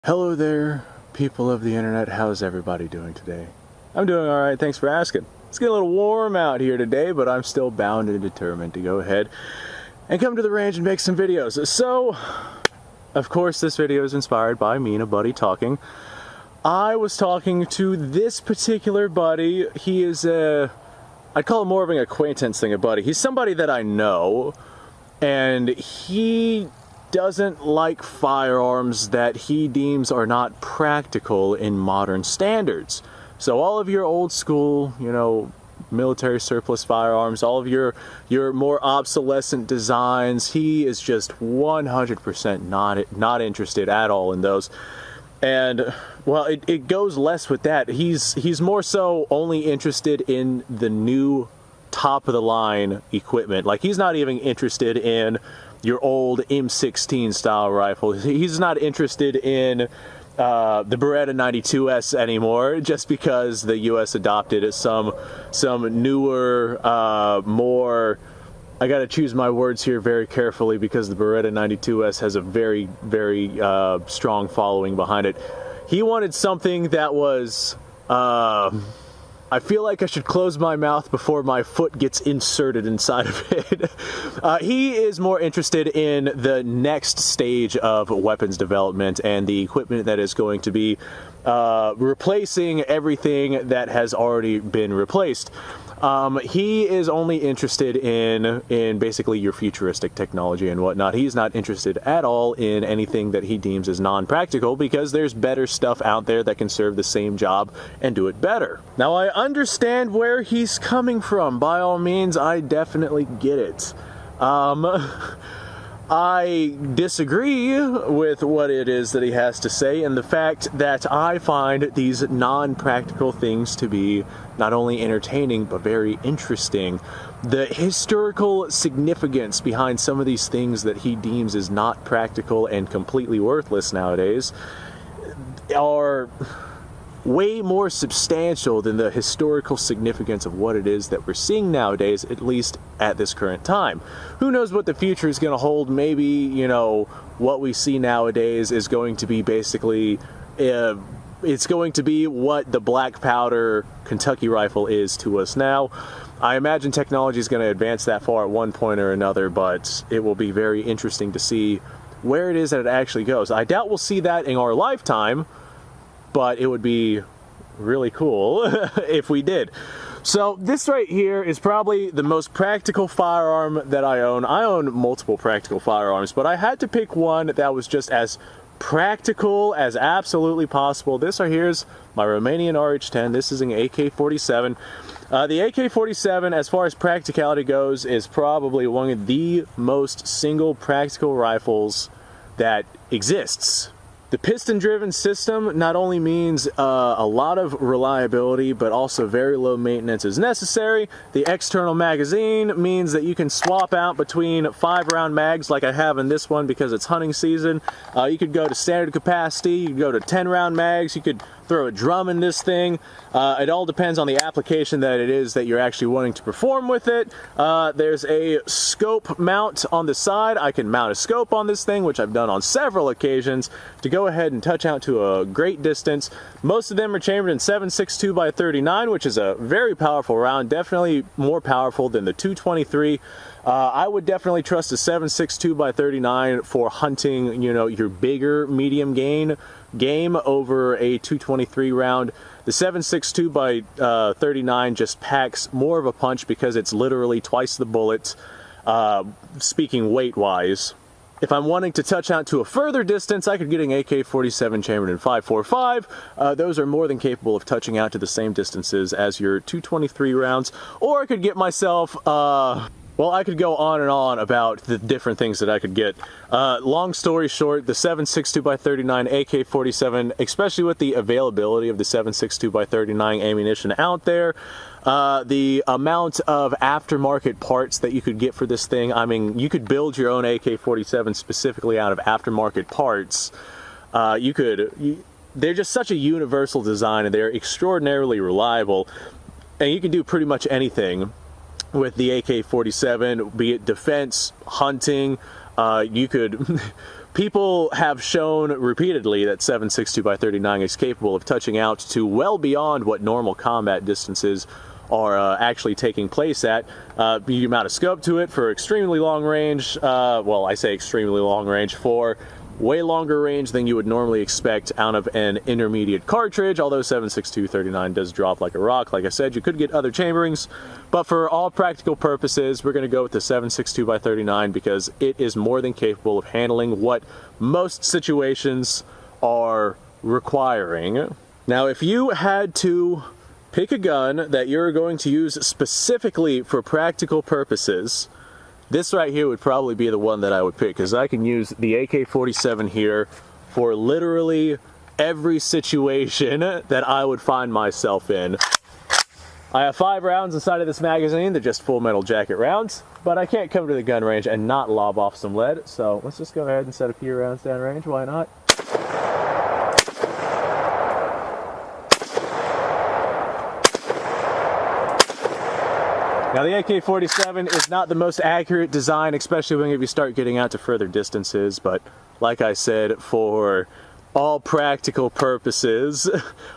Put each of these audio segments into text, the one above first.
Hello there, people of the internet. How's everybody doing today? I'm doing alright, thanks for asking. It's getting a little warm out here today, but I'm still bound and determined to go ahead and come to the range and make some videos. So, of course, this video is inspired by me and a buddy talking. I was talking to this particular buddy. He is I'd call him more of an acquaintance than a buddy. He's somebody that I know, and he doesn't like firearms that he deems are not practical in modern standards. So all of your old school, military surplus firearms, all of your more obsolescent designs, he is just 100% not interested at all in those. And well, it goes less with that. He's more so only interested in the new top of the line equipment. Like, he's not even interested in your old M16 style rifle. He's not interested in the Beretta 92S anymore, just because the U.S. adopted some newer, more. I gotta choose my words here very carefully because the Beretta 92S has a very, very strong following behind it. He wanted something that was, I feel like I should close my mouth before my foot gets inserted inside of it. He is more interested in the next stage of weapons development and the equipment that is going to be replacing everything that has already been replaced. He is only interested in basically your futuristic technology and whatnot. He's not interested at all in anything that he deems as non-practical, because there's better stuff out there that can serve the same job and do it better. Now, I understand where he's coming from. By all means, I definitely get it. I disagree with what it is that he has to say, and the fact that I find these non-practical things to be not only entertaining but very interesting. The historical significance behind some of these things that he deems as not practical and completely worthless nowadays are way more substantial than the historical significance of what it is that we're seeing nowadays, at least at this current time. Who knows what the future is going to hold? Maybe, what we see nowadays is going to be basically, it's going to be what the black powder Kentucky rifle is to us now. I imagine technology is going to advance that far at one point or another, but it will be very interesting to see where it is that it actually goes. I doubt we'll see that in our lifetime, but it would be really cool if we did. So this right here is probably the most practical firearm that I own. I own multiple practical firearms, but I had to pick one that was just as practical as absolutely possible. This right here is my Romanian RH-10. This is an AK-47. The AK-47, as far as practicality goes, is probably one of the most single practical rifles that exists. The piston-driven system not only means a lot of reliability, but also very low maintenance is necessary. The external magazine means that you can swap out between 5-round mags like I have in this one because it's hunting season. You could go to standard capacity, you could go to 10-round mags, you could throw a drum in this thing. It all depends on the application that it is that you're actually wanting to perform with it. There's a scope mount on the side. I can mount a scope on this thing, which I've done on several occasions, to go ahead and touch out to a great distance. Most of them are chambered in 7.62 by 39, which is a very powerful round, definitely more powerful than the 223. I would definitely trust a 7.62 by 39 for hunting, your bigger medium game over a 223 round. The 7.62 by 39 just packs more of a punch because it's literally twice the bullet, speaking weight-wise. If I'm wanting to touch out to a further distance, I could get an AK-47 chambered in 5.45. Those are more than capable of touching out to the same distances as your 223 rounds. Or I could get myself, well, I could go on and on about the different things that I could get. Long story short, the 7.62 by 39 AK-47, especially with the availability of the 7.62 by 39 ammunition out there, the amount of aftermarket parts that you could get for this thing, I mean, you could build your own AK-47 specifically out of aftermarket parts. They're just such a universal design, and they're extraordinarily reliable, and you can do pretty much anything with the AK-47, be it defense, hunting, You could... People have shown repeatedly that 7.62x39 is capable of touching out to well beyond what normal combat distances are actually taking place at. You mount a scope to it for extremely long range, well, I say extremely long range, for way longer range than you would normally expect out of an intermediate cartridge, although 7.62x39 does drop like a rock. Like I said, you could get other chamberings, but for all practical purposes, we're going to go with the 7.62x39 because it is more than capable of handling what most situations are requiring. Now, if you had to pick a gun that you're going to use specifically for practical purposes, this right here would probably be the one that I would pick, because I can use the AK-47 here for literally every situation that I would find myself in. I have 5 rounds inside of this magazine. They're just full metal jacket rounds, but I can't come to the gun range and not lob off some lead, so let's just go ahead and set a few rounds down range. Why not? Now, the AK-47 is not the most accurate design, especially when you start getting out to further distances, but like I said, for all practical purposes,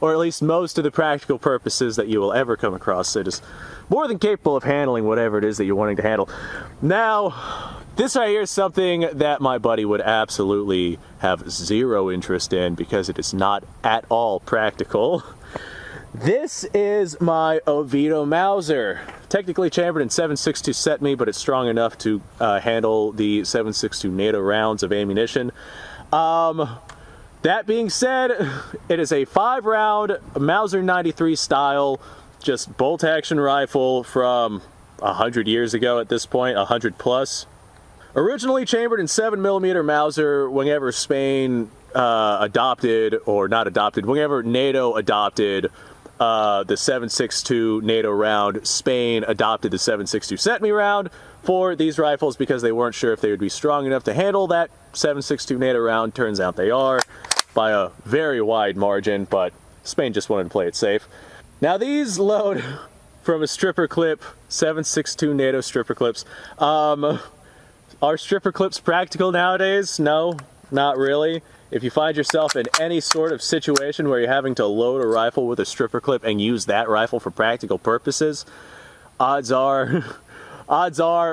or at least most of the practical purposes that you will ever come across, it is more than capable of handling whatever it is that you're wanting to handle. Now, this right here is something that my buddy would absolutely have zero interest in because it is not at all practical. This is my Oviedo Mauser. Technically chambered in 7.62 set-me, but it's strong enough to handle the 7.62 NATO rounds of ammunition. That being said, it is a 5-round Mauser 93 style, just bolt-action rifle from 100 years ago at this point, 100 plus. Originally chambered in 7mm Mauser whenever Spain adopted, or not adopted, whenever NATO adopted the 7.62 NATO round, Spain adopted the 7.62 set-me round for these rifles because they weren't sure if they would be strong enough to handle that 7.62 NATO round. Turns out they are, by a very wide margin, but Spain just wanted to play it safe. Now, these load from a stripper clip, 7.62 NATO stripper clips. Are stripper clips practical nowadays? No, not really. If you find yourself in any sort of situation where you're having to load a rifle with a stripper clip and use that rifle for practical purposes, odds are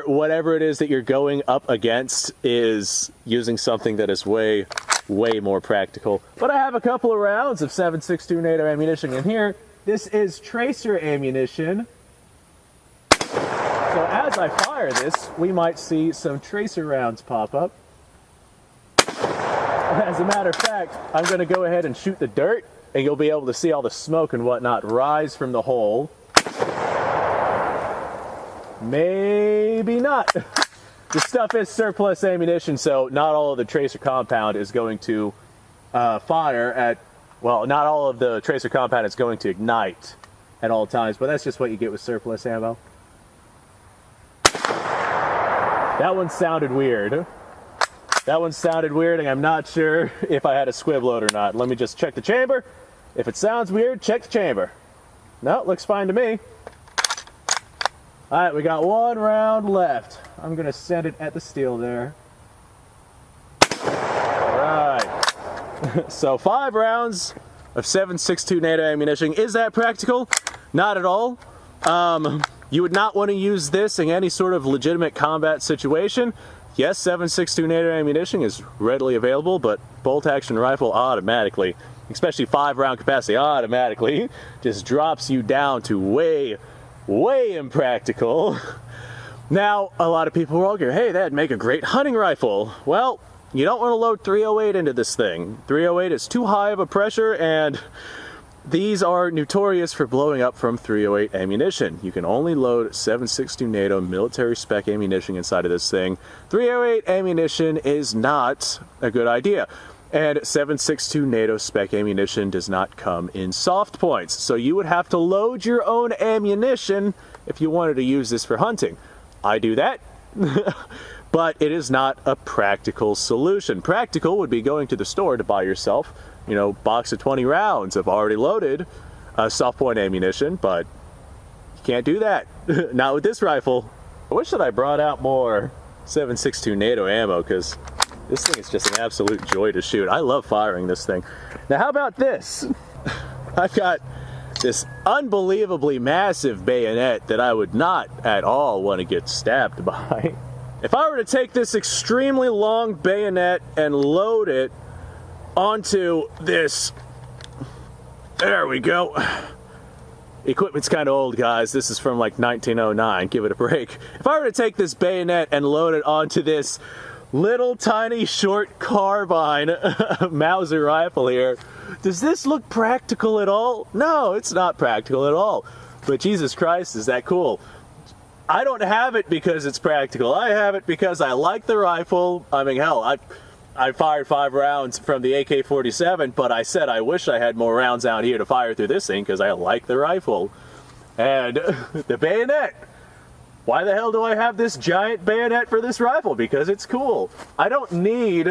whatever it is that you're going up against is using something that is way more practical. But I have a couple of rounds of 7.62 NATO ammunition in here. This is tracer ammunition. So as I fire this, we might see some tracer rounds pop up. As a matter of fact, I'm going to go ahead and shoot the dirt, and you'll be able to see all the smoke and whatnot rise from the hole. Maybe not. The stuff is surplus ammunition, so not all of the tracer compound is going to fire at, well, not all of the tracer compound is going to ignite at all times, but that's just what you get with surplus ammo. That one sounded weird. That one sounded weird, and I'm not sure if I had a squib load or not. Let me just check the chamber. If it sounds weird, check the chamber. No, it looks fine to me. All right, we got 1 round left. I'm going to send it at the steel there. All right. So 5 rounds of 7.62 NATO ammunition. Is that practical? Not at all. You would not want to use this in any sort of legitimate combat situation. Yes, 7.62 NATO ammunition is readily available, but bolt-action rifle automatically, especially 5-round capacity, automatically just drops you down to way impractical. Now, a lot of people will argue, hey, that'd make a great hunting rifle. Well, you don't want to load 308 into this thing. 308 is too high of a pressure, and these are notorious for blowing up from 308 ammunition. You can only load 7.62 NATO military spec ammunition inside of this thing. 308 ammunition is not a good idea. And 7.62 NATO spec ammunition does not come in soft points. So you would have to load your own ammunition if you wanted to use this for hunting. I do that. But it is not a practical solution. Practical would be going to the store to buy yourself, you know, box of 20 rounds of already loaded soft point ammunition, but you can't do that. Not with this rifle. I wish that I brought out more 7.62 NATO ammo, because this thing is just an absolute joy to shoot. I love firing this thing. Now, how about this? I've got this unbelievably massive bayonet that I would not at all want to get stabbed by. If I were to take this extremely long bayonet and load it onto this, there we go. Equipment's kind of old, guys. This is from like 1909. Give it a break. If I were to take this bayonet and load it onto this little tiny short carbine Mauser rifle here, does this look practical at all? No, it's not practical at all. But Jesus Christ, is that cool. I don't have it because it's practical. I have it because I like the rifle. I mean, hell, I fired 5 rounds from the AK-47, but I said I wish I had more rounds out here to fire through this thing because I like the rifle. And the bayonet. Why the hell do I have this giant bayonet for this rifle? Because it's cool. I don't need,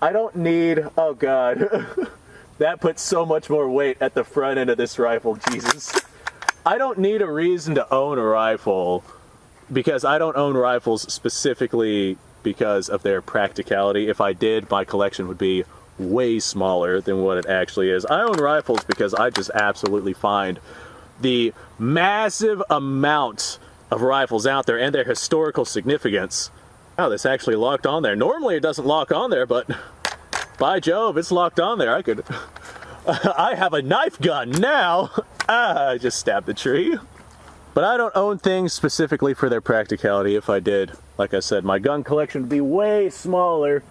oh God. That puts so much more weight at the front end of this rifle, Jesus. I don't need a reason to own a rifle, because I don't own rifles specifically because of their practicality. If I did, my collection would be way smaller than what it actually is. I own rifles because I just absolutely find the massive amount of rifles out there and their historical significance. Oh, this actually locked on there. Normally it doesn't lock on there, but by Jove, it's locked on there. I have a knife gun now. I just stabbed the tree. But I don't own things specifically for their practicality. If I did, like I said, my gun collection would be way smaller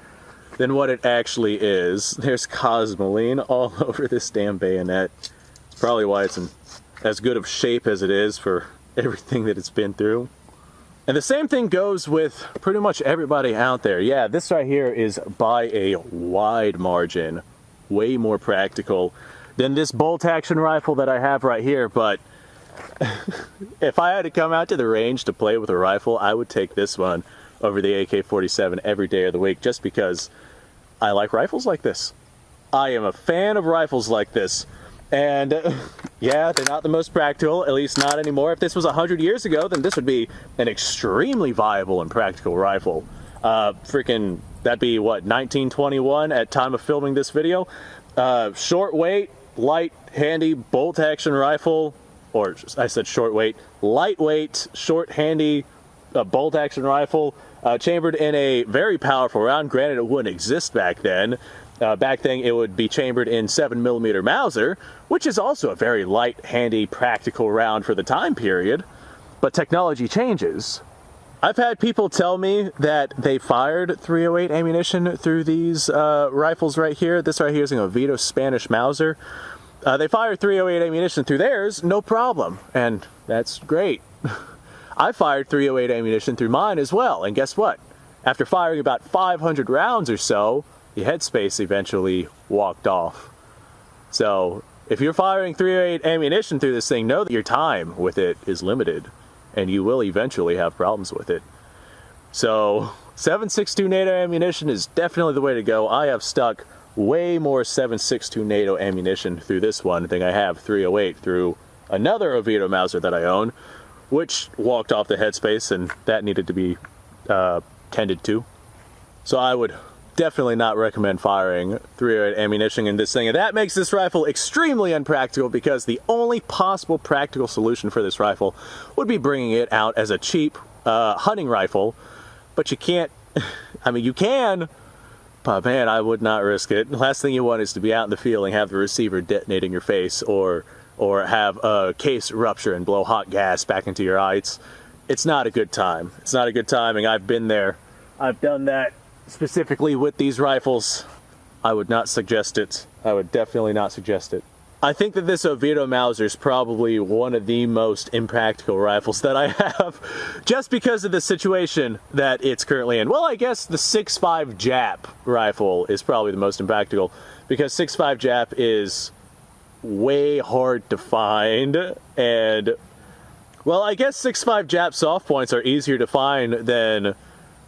than what it actually is. There's Cosmoline all over this damn bayonet. It's probably why it's in as good of shape as it is for everything that it's been through. And the same thing goes with pretty much everybody out there. Yeah, this right here is by a wide margin way more practical than this bolt action rifle that I have right here, but if I had to come out to the range to play with a rifle, I would take this one over the AK-47 every day of the week, just because I like rifles like this. I am a fan of rifles like this. And yeah, they're not the most practical, at least not anymore. If this was 100 years ago, then this would be an extremely viable and practical rifle. That'd be what, 1921 at time of filming this video? Short weight, light, handy, bolt action rifle. Or I said short weight, lightweight, short, handy bolt action rifle, chambered in a very powerful round. Granted, it wouldn't exist back then. Back then, it would be chambered in 7mm Mauser, which is also a very light, handy, practical round for the time period. But technology changes. I've had people tell me that they fired .308 ammunition through these rifles right here. This right here is a Vito Spanish Mauser. They fire .308 ammunition through theirs, no problem, and that's great. I fired .308 ammunition through mine as well, and guess what? After firing about 500 rounds or so, the headspace eventually walked off. So, if you're firing .308 ammunition through this thing, know that your time with it is limited, and you will eventually have problems with it. So, 7.62 NATO ammunition is definitely the way to go. I have stuck way more 7.62 NATO ammunition through this one than I have .308 through another Oviedo Mauser that I own, which walked off the headspace, and that needed to be tended to. So I would definitely not recommend firing .308 ammunition in this thing, and that makes this rifle extremely unpractical, because the only possible practical solution for this rifle would be bringing it out as a cheap hunting rifle, but you can't. I mean, you can, but man, I would not risk it. The last thing you want is to be out in the field and have the receiver detonate in your face, or have a case rupture and blow hot gas back into your eye. It's not a good time. It's not a good timing. I've been there. I've done that specifically with these rifles. I would not suggest it. I would definitely not suggest it. I think that this Oviedo Mauser is probably one of the most impractical rifles that I have, just because of the situation that it's currently in. Well, I guess the 6.5 Jap rifle is probably the most impractical, because 6.5 Jap is way hard to find, and well, I guess 6.5 Jap soft points are easier to find than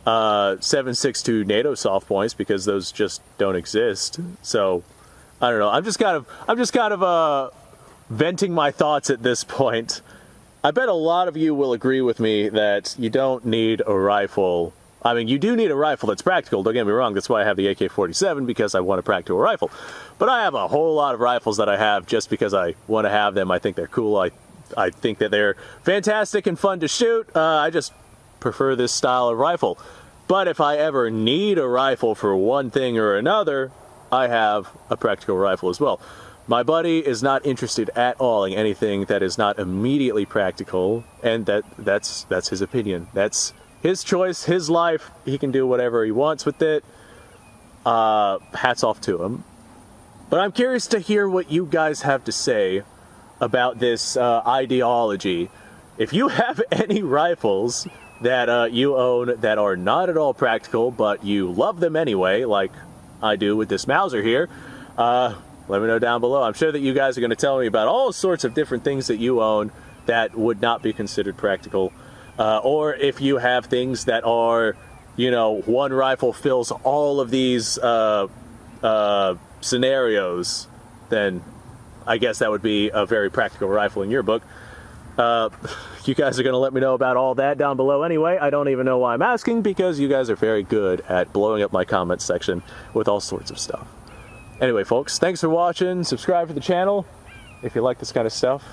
7.62 NATO soft points, because those just don't exist. So I don't know. I'm just kind of venting my thoughts at this point. I bet a lot of you will agree with me that you don't need a rifle I mean, you do need a rifle that's practical, don't get me wrong, that's why I have the AK-47, because I want a practical rifle. But I have a whole lot of rifles that I have just because I want to have them. I think they're cool, I think that they're fantastic and fun to shoot. I just prefer this style of rifle. But if I ever need a rifle for one thing or another, I have a practical rifle as well. My buddy is not interested at all in anything that is not immediately practical, and that's his opinion. That's his choice, his life. He can do whatever he wants with it. Hats off to him. But I'm curious to hear what you guys have to say about this ideology. If you have any rifles that you own that are not at all practical, but you love them anyway, like I do with this Mauser here, let me know down below. I'm sure that you guys are going to tell me about all sorts of different things that you own that would not be considered practical. Or if you have things that are, you know, one rifle fills all of these scenarios, then I guess that would be a very practical rifle in your book. You guys are going to let me know about all that down below anyway. I don't even know why I'm asking, because you guys are very good at blowing up my comments section with all sorts of stuff. Anyway, folks, thanks for watching. Subscribe to the channel if you like this kind of stuff.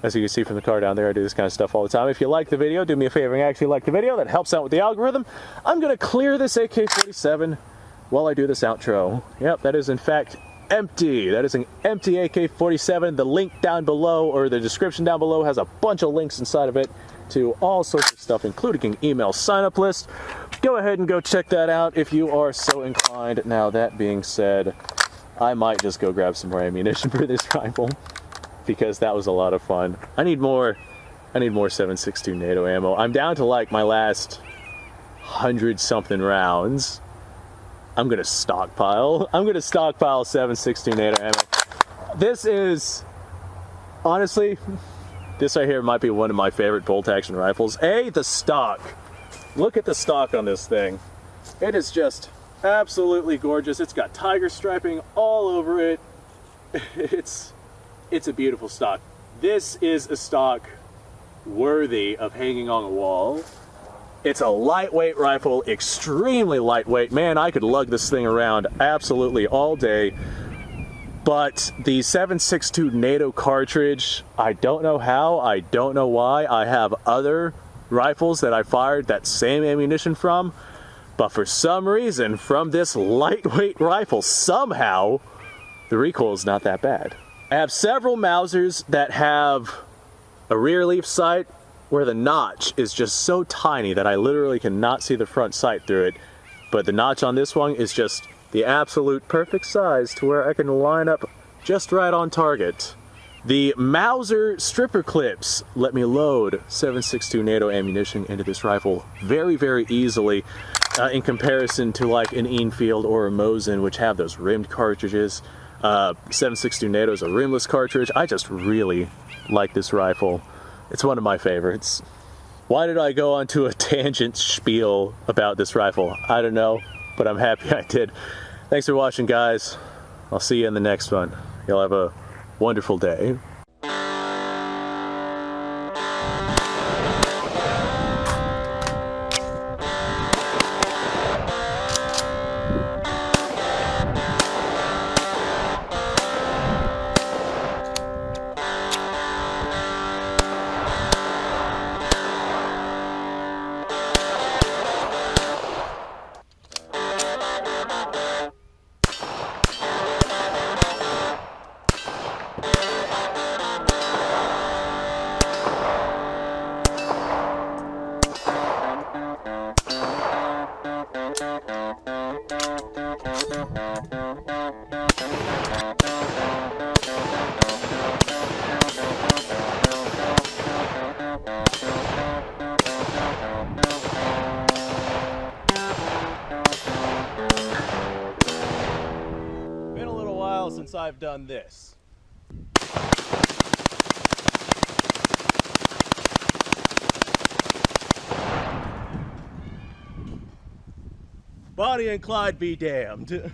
As you can see from the car down there, I do this kind of stuff all the time. If you like the video, do me a favor and actually like the video. That helps out with the algorithm. I'm going to clear this AK-47 while I do this outro. Yep, that is in fact empty. That is an empty AK-47. The link down below, or the description down below, has a bunch of links inside of it to all sorts of stuff, including an email sign-up list. Go ahead and go check that out if you are so inclined. Now, that being said, I might just go grab some more ammunition for this rifle, because that was a lot of fun. I need more 7.62 NATO ammo. I'm down to like my last 100-something rounds. I'm gonna stockpile 7.62 NATO ammo. This is, honestly, this right here might be one of my favorite bolt-action rifles. The stock. Look at the stock on this thing. It is just absolutely gorgeous. It's got tiger striping all over it. It's a beautiful stock. This is a stock worthy of hanging on a wall. It's a lightweight rifle, extremely lightweight. Man, I could lug this thing around absolutely all day. But the 7.62 NATO cartridge, I don't know how, I don't know why. I have other rifles that I fired that same ammunition from, but for some reason, from this lightweight rifle, somehow, the recoil is not that bad. I have several Mausers that have a rear leaf sight where the notch is just so tiny that I literally cannot see the front sight through it. But the notch on this one is just the absolute perfect size to where I can line up just right on target. The Mauser stripper clips let me load 7.62 NATO ammunition into this rifle very, very easily in comparison to like an Enfield or a Mosin, which have those rimmed cartridges. 7.62 NATO is a rimless cartridge. I just really like this rifle. It's one of my favorites. Why did I go onto a tangent spiel about this rifle? I don't know, but I'm happy I did. Thanks for watching, guys. I'll see you in the next one. You'll have a wonderful day. Since I've done this. Bonnie and Clyde be damned.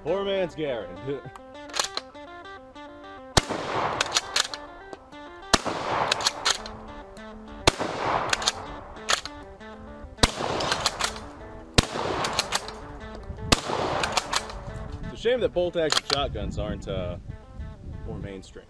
Poor man's Garrett. Shame that bolt-action shotguns aren't more mainstream.